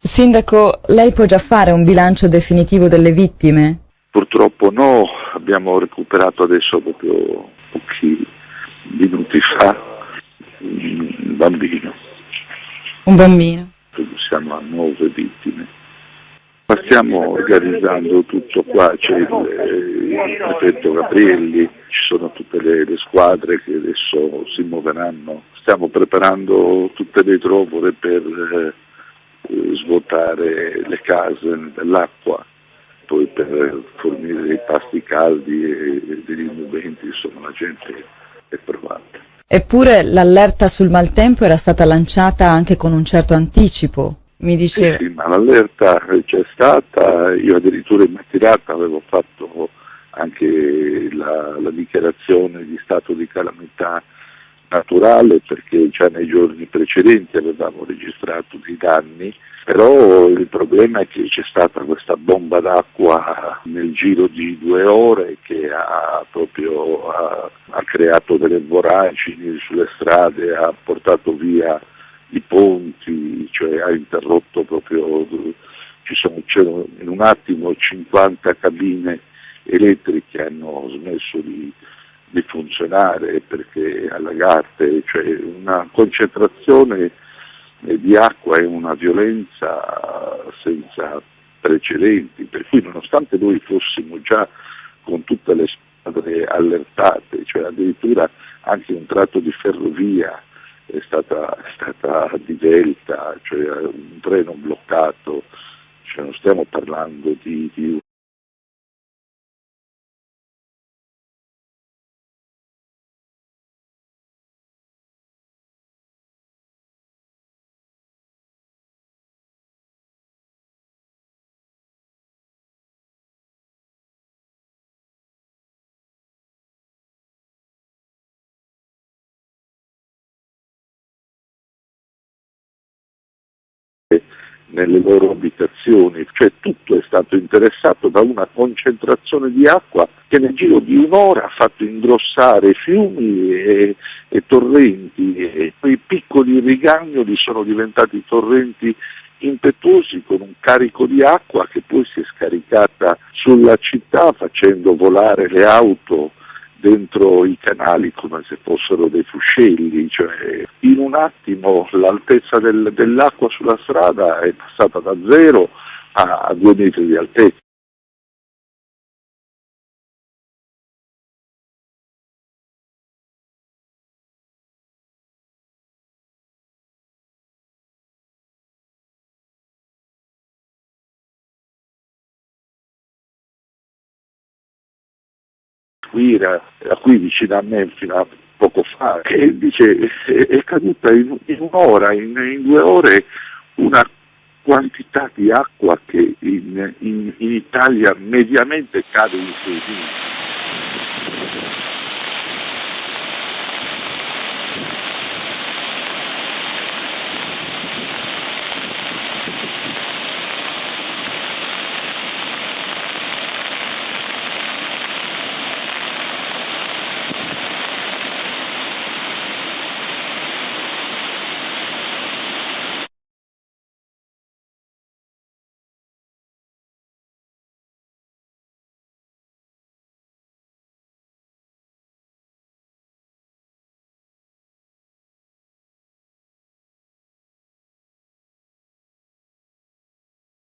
Sindaco, lei può già fare un bilancio definitivo delle vittime? Purtroppo no, abbiamo recuperato adesso proprio pochi minuti fa un bambino. Un bambino? Siamo a 9 vittime. Ma stiamo organizzando tutto qua, c'è il prefetto Gabrielli, ci sono tutte le squadre che adesso si muoveranno. Stiamo preparando tutte le trovole per svuotare le case dell'acqua, poi per fornire dei pasti caldi e degli indumenti, insomma la gente è provata. Eppure l'allerta sul maltempo era stata lanciata anche con un certo anticipo, mi diceva. Sì, ma l'allerta c'è stata, io addirittura in mattinata avevo fatto anche la dichiarazione di stato di calamità naturale, perché già nei giorni precedenti avevamo registrato dei danni, però il problema è che c'è stata questa bomba d'acqua nel giro di 2 ore che ha creato delle voragini sulle strade, ha portato via i ponti, cioè ha interrotto proprio, c'erano in un attimo 50 cabine elettriche hanno smesso di funzionare perché allagate, cioè una concentrazione di acqua e una violenza senza precedenti, per cui nonostante noi fossimo già con tutte le squadre allertate, cioè addirittura anche un tratto di ferrovia è stata divelta, cioè un treno bloccato, cioè non stiamo parlando di nelle loro abitazioni, cioè tutto è stato interessato da una concentrazione di acqua che nel giro di un'ora ha fatto ingrossare fiumi e torrenti, e quei piccoli rigagnoli sono diventati torrenti impetuosi con un carico di acqua che poi si è scaricata sulla città facendo volare le auto dentro i canali come se fossero dei fuscelli, cioè in un attimo l'altezza dell'acqua sulla strada è passata da 0 a 2 metri di altezza. Qui vicino a me fino a poco fa, e dice è caduta in un'ora, in 2 ore una quantità di acqua che in Italia mediamente cade in 6 mesi.